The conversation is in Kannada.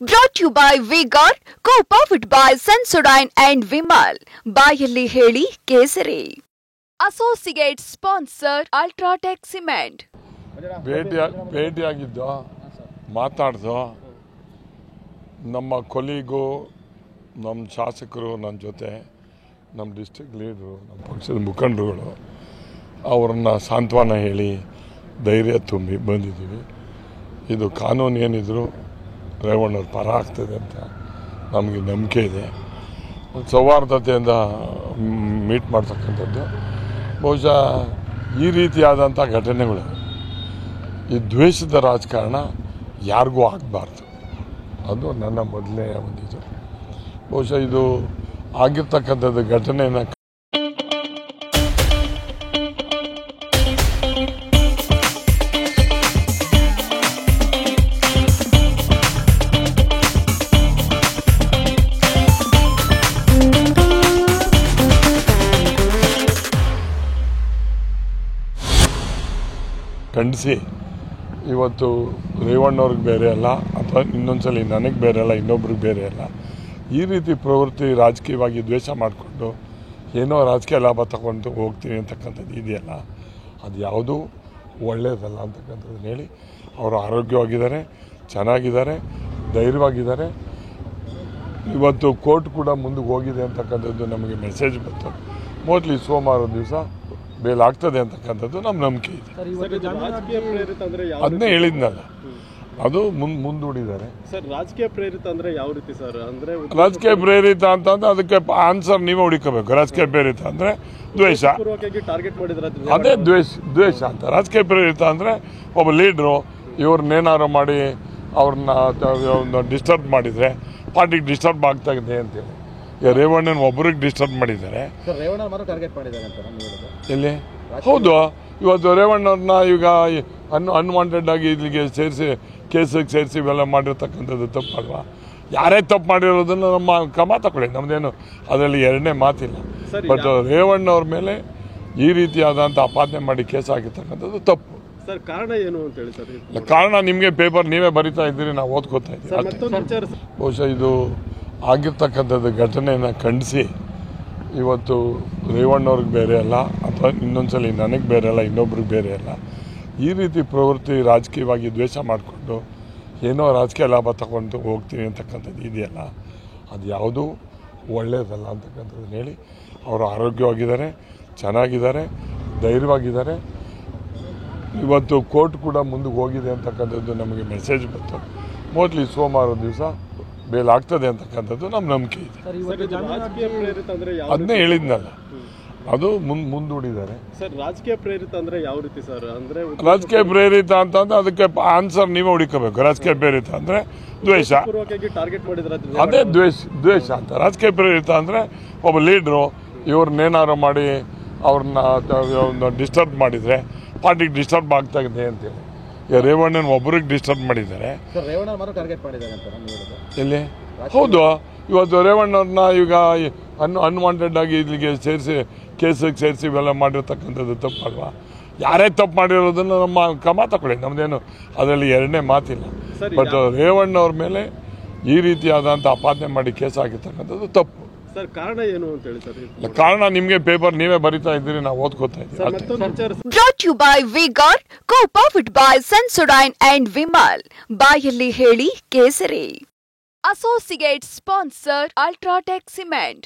Brought to you by V-Guard, co-powered by Sensodyne and Vimal. ಬಾಯಲ್ಲಿ ಹೇಳಿ ಕೇಸರಿ. Associate sponsor Ultratech Cement. ಭೇಟಿಯಾಗಿದ್ದು ಮಾತಾಡ್ದು ನಮ್ಮ ಕೊಲೀಗು ನಮ್ಮ ಶಾಸಕರು ನನ್ನ ಜೊತೆ ನಮ್ಮ ಡಿಸ್ಟ್ರಿಕ್ಟ್ ಲೀಡ್ರು ನಮ್ಮ ಪಕ್ಷದ ಮುಖಂಡರುಗಳು ಅವ್ರನ್ನ ಸಾಂತ್ವನ ಹೇಳಿ ಧೈರ್ಯ ತುಂಬಿ ಬಂದಿದ್ದೀವಿ. ಇದು ಕಾನೂನು ಏನಿದ್ರು ರೇವಣ್ಣವ್ರ ಪರ ಆಗ್ತದೆ ಅಂತ ನಮಗೆ ನಂಬಿಕೆ ಇದೆ. ಸೌಹಾರ್ದತೆಯಿಂದ ಮೀಟ್ ಮಾಡ್ತಕ್ಕಂಥದ್ದು ಬಹುಶಃ ಈ ರೀತಿಯಾದಂಥ ಘಟನೆಗಳು ಈ ದ್ವೇಷದ ರಾಜಕಾರಣ ಯಾರಿಗೂ ಆಗಬಾರ್ದು. ಅದು ನನ್ನ ಮೊದಲನೇ ಒಂದಿದು. ಬಹುಶಃ ಇದು ಆಗಿರ್ತಕ್ಕಂಥದ್ದು ಘಟನೆಯನ್ನು ಖಂಡಿಸಿ ಇವತ್ತು ರೇವಣ್ಣವ್ರಿಗೆ ಬೇರೆ ಅಲ್ಲ ಅಥವಾ ಇನ್ನೊಂದ್ಸಲಿ ನನಗೆ ಬೇರೆ ಅಲ್ಲ ಇನ್ನೊಬ್ರಿಗೆ ಬೇರೆ ಅಲ್ಲ, ಈ ರೀತಿ ಪ್ರವೃತ್ತಿ ರಾಜಕೀಯವಾಗಿ ದ್ವೇಷ ಮಾಡಿಕೊಂಡು ಏನೋ ರಾಜಕೀಯ ಲಾಭ ತಗೊಂಡು ಹೋಗ್ತೀನಿ ಅಂತಕ್ಕಂಥದ್ದು ಇದೆಯಲ್ಲ, ಅದು ಯಾವುದೂ ಒಳ್ಳೆಯದಲ್ಲ ಅಂತಕ್ಕಂಥದ್ದನ್ನ ಹೇಳಿ ಅವರು ಆರೋಗ್ಯವಾಗಿದ್ದಾರೆ, ಚೆನ್ನಾಗಿದ್ದಾರೆ, ಧೈರ್ಯವಾಗಿದ್ದಾರೆ. ಇವತ್ತು ಕೋರ್ಟ್ ಕೂಡ ಮುಂದಕ್ಕೆ ಹೋಗಿದೆ ಅಂತಕ್ಕಂಥದ್ದು ನಮಗೆ ಮೆಸೇಜ್ ಬಂತು. ಮೋಸ್ಟ್ಲಿ ಸೋಮವಾರ ದಿವಸ ಬೇಲ್ ಆಗ್ತದೆ ಅಂತಕ್ಕಂಥದ್ದು ನಮ್ಮ ನಂಬಿಕೆ ಇದೆ. ಅದನ್ನೇ ಹೇಳಿದ್ನಲ್ಲ, ಅದು ಮುಂದೂಡಿದ್ದಾರೆ. ರಾಜಕೀಯ ಪ್ರೇರಿತ ಅಂದ್ರೆ ಯಾವ ರೀತಿ ಸರ್? ಅಂದ್ರೆ ರಾಜಕೀಯ ಪ್ರೇರಿತ ಅಂತಂದ್ರೆ ಅದಕ್ಕೆ ಆನ್ಸರ್ ನೀವೇ ಹುಡುಕಬೇಕು. ರಾಜಕೀಯ ಪ್ರೇರಿತ ಅಂದ್ರೆ ದ್ವೇಷ, ಟಾರ್ಗೆಟ್ ಮಾಡಿದ್ರೆ ಅದೇ ದ್ವೇಷ ಅಂತ. ರಾಜಕೀಯ ಪ್ರೇರಿತ ಅಂದ್ರೆ ಒಬ್ಬ ಲೀಡ್ರು ಇವ್ರನ್ನೇನಾರು ಮಾಡಿ ಅವ್ರನ್ನ ಡಿಸ್ಟರ್ಬ್ ಮಾಡಿದರೆ ಪಾರ್ಟಿಗೆ ಡಿಸ್ಟರ್ಬ್ ಆಗ್ತಾ ಇದೆ ಅಂತೇಳಿ ಈಗ ರೇವಣ್ಣನ ಒಬ್ಬರಿಗೆ ಡಿಸ್ಟರ್ಬ್ ಮಾಡಿದ್ದಾರೆ. ಎಲ್ಲಿ? ಹೌದು, ಇವತ್ತು ರೇವಣ್ಣವ್ರನ್ನ ಈಗ ಅನ್ವಾಂಟೆಡ್ ಆಗಿ ಇಲ್ಲಿಗೆ ಸೇರಿಸಿ ಕೇಸಿಗೆ ಸೇರಿಸಿ ಇವೆಲ್ಲ ಮಾಡಿರ್ತಕ್ಕಂಥದ್ದು ತಪ್ಪಲ್ವಾ? ಯಾರೇ ತಪ್ಪು ಮಾಡಿರೋದನ್ನು ನಮ್ಮ ಕ್ರಮ ತಗೊಳ್ಳಿ, ನಮ್ಮದೇನು ಅದರಲ್ಲಿ ಎರಡನೇ ಮಾತಿಲ್ಲ. ಬಟ್ ರೇವಣ್ಣವ್ರ ಮೇಲೆ ಈ ರೀತಿಯಾದಂಥ ಆಪಾದನೆ ಮಾಡಿ ಕೇಸ್ ಹಾಕಿರ್ತಕ್ಕಂಥದ್ದು ತಪ್ಪು. ಸರ್ ಕಾರಣ ಏನು ಅಂತ ಹೇಳಿ ಸರ್? ಕಾರಣ ನಿಮಗೆ ಪೇಪರ್ ನೀವೇ ಬರಿತಾ ಇದ್ದೀರಿ, ನಾವು ಓದ್ಕೋತಾ ಇದ್ದೀವಿ. ಬಹುಶಃ ಇದು ಆಗಿರ್ತಕ್ಕಂಥದ್ದು ಘಟನೆಯನ್ನು ಖಂಡಿಸಿ ಇವತ್ತು ರೇವಣ್ಣವ್ರಿಗೆ ಬೇರೆ ಅಲ್ಲ ಅಥವಾ ಇನ್ನೊಂದ್ಸಲಿ ನನಗೆ ಬೇರೆ ಅಲ್ಲ ಇನ್ನೊಬ್ರಿಗೆ ಬೇರೆ ಅಲ್ಲ, ಈ ರೀತಿ ಪ್ರವೃತ್ತಿ ರಾಜಕೀಯವಾಗಿ ದ್ವೇಷ ಮಾಡಿಕೊಂಡು ಏನೋ ರಾಜಕೀಯ ಲಾಭ ತಗೊಂಡು ಹೋಗ್ತೀನಿ ಅಂತಕ್ಕಂಥದ್ದು ಇದೆಯಲ್ಲ, ಅದು ಯಾವುದೂ ಒಳ್ಳೆಯದಲ್ಲ ಅಂತಕ್ಕಂಥದ್ದನ್ನ ಹೇಳಿ ಅವರು ಆರೋಗ್ಯವಾಗಿದ್ದಾರೆ, ಚೆನ್ನಾಗಿದ್ದಾರೆ, ಧೈರ್ಯವಾಗಿದ್ದಾರೆ. ಇವತ್ತು ಕೋರ್ಟ್ ಕೂಡ ಮುಂದಕ್ಕೆ ಹೋಗಿದೆ ಅಂತಕ್ಕಂಥದ್ದು ನಮಗೆ ಮೆಸೇಜ್ ಬಂತು. ಮೋಸ್ಟ್ಲಿ ಸೋಮವಾರ ದಿವಸ ಬೇಲ್ ಆಗ್ತದೆ ಅಂತಕ್ಕಂಥದ್ದು ನಮ್ಮ ನಂಬಿಕೆ ಇದೆ. ಅದನ್ನೇ ಹೇಳಿದ್ನಲ್ಲ, ಅದು ಮುಂದೂಡಿದ್ದಾರೆ. ರಾಜಕೀಯ ಪ್ರೇರಿತ ಅಂದ್ರೆ ಯಾವ ರೀತಿ ಸರ್? ಅಂದ್ರೆ ರಾಜಕೀಯ ಪ್ರೇರಿತ ಅಂತಂದ್ರೆ ಅದಕ್ಕೆ ಆನ್ಸರ್ ನೀವೇ ಹುಡುಕಬೇಕು. ರಾಜಕೀಯ ಪ್ರೇರಿತ ಅಂದ್ರೆ ದ್ವೇಷ, ಟಾರ್ಗೆಟ್ ಮಾಡಿದ್ರೆ ಅದೇ ದ್ವೇಷ ಅಂತ. ರಾಜಕೀಯ ಪ್ರೇರಿತ ಅಂದ್ರೆ ಒಬ್ಬ ಲೀಡ್ರು ಇವ್ರನ್ನೇನಾರು ಮಾಡಿ ಅವ್ರನ್ನ ಡಿಸ್ಟರ್ಬ್ ಮಾಡಿದರೆ ಪಾರ್ಟಿಗೆ ಡಿಸ್ಟರ್ಬ್ ಆಗ್ತಾ ಇದೆ ಅಂತೇಳಿ ಈಗ ರೇವಣ್ಣನ ಒಬ್ಬರಿಗೆ ಡಿಸ್ಟರ್ಬ್ ಮಾಡಿದ್ದಾರೆ. ಎಲ್ಲಿ? ಹೌದು, ಇವತ್ತು ರೇವಣ್ಣವ್ರನ್ನ ಈಗ ಅನ್ವಾಂಟೆಡ್ ಆಗಿ ಇಲ್ಲಿಗೆ ಸೇರಿಸಿ ಕೇಸಿಗೆ ಸೇರಿಸಿ ಇವೆಲ್ಲ ಮಾಡಿರ್ತಕ್ಕಂಥದ್ದು ತಪ್ಪಲ್ವಾ? ಯಾರೇ ತಪ್ಪು ಮಾಡಿರೋದನ್ನು ನಮ್ಮ ಕ್ರಮ ತಗೊಳ್ಳಿ, ನಮ್ಮದೇನು ಅದರಲ್ಲಿ ಎರಡನೇ ಮಾತಿಲ್ಲ. ಬಟ್ ರೇವಣ್ಣವ್ರ ಮೇಲೆ ಈ ರೀತಿಯಾದಂಥ ಆಪಾದನೆ ಮಾಡಿ ಕೇಸ್ ಹಾಕಿರ್ತಕ್ಕಂಥದ್ದು ತಪ್ಪು. ಸರ್ ಕಾರಣ ಏನು ಅಂತ ಹೇಳಿ ಸರ್? ಕಾರಣ ನಿಮಗೆ ಪೇಪರ್ ನೀವೇ ಬರಿತಾ ಇದ್ದೀರಿ, ನಾವು ಓದ್ಕೋತಾ ಇದ್ದೀವಿ. Brought to you by V-Guard, co-powered by Sensodyne and Vimal. ಬಾಯಲ್ಲಿ ಹೇಳಿ ಕೇಸರಿ. Associate sponsor Ultratech Cement.